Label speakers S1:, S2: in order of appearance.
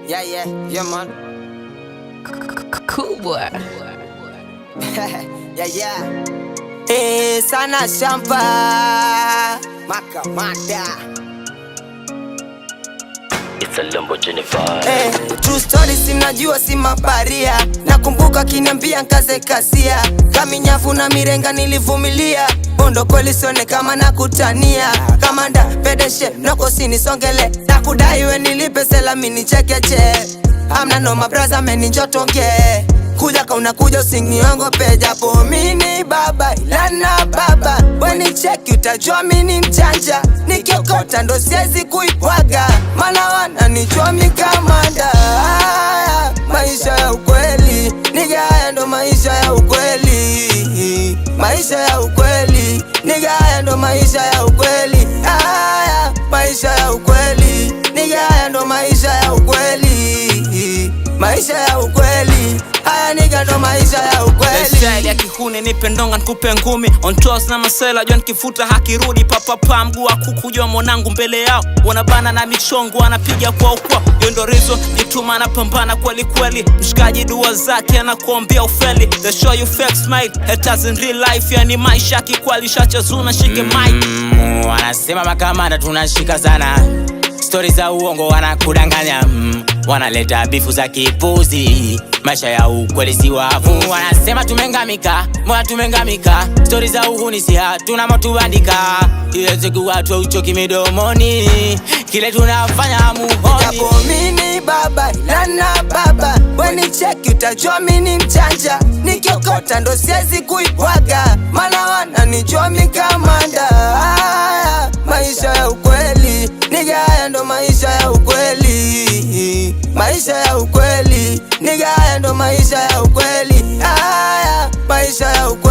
S1: Yeah, man.
S2: Cool boy.
S1: Yeah. Sana shamba Makamada.
S3: It's a Lamborghini vibe.
S1: True story simnajua si mabaria. Nakumbuka kiniambia nkaze kasia. Kaminyavu na mirenga nilivumilia. Bondo kweli sione kama nakutania. Kamanda pedeshe noko sinisongele. Nakudai we nilipe sela mini chekeche. Amna no mabraza meni njotonge. Kuja ka unakuja usiniongope japo mini baba ilana baba. Weni cheki utajua mini mchanja. Nikiokota ndo siezi kuipwaga. Mana wananijua mikamanda. Maisha ya ukweli niga haya ndo maisha ya ukweli. Maisha ya ukweli niga haya ndo maisha ya ukweli. Maisha ya ukweli niga haya ndo maisha ya ukweli. Maisha ya ukweli haya niga ndo maisha ya ukweli.
S4: Style ya kihuni nipe ndonga nikupe ngumi. On toss na masela jua nikifuta hakirudi. Papa mguu wa kuku jua mwanangu mbele yao. Wanabana na michongo wanapiga kwa ukwa. Yo ndo reason jituma anapambana kweli kweli. Mshikaji dua zake anakuombea ufeli. They show you fake smile haters in real life. Yani maisha kikwali shachazuna shike mic.
S5: Wanasema makamanda tunashika sana. Stories za uongo wanakudanganya. Wanaleta bifu za kipuzi. Maisha ya ukweli si wavu. Wanasema tumengamika, mbona tumengamika. Stories za uhuni si hatuna motubandika. Ile siku watu uchoki midomoni. Kile tunafanya muhoni.
S1: Japo mini baba ilana baba. Weni cheki utajua mini mchanja. Nikiokota ndo siezi kuipwaga. Mana wananijua mikamanda. Maisha ya ukweli niga haya ndo maisha ya ukweli. Maisha ya ukweli niga haya ndo maisha ya ukweli. Maisha ya ukweli.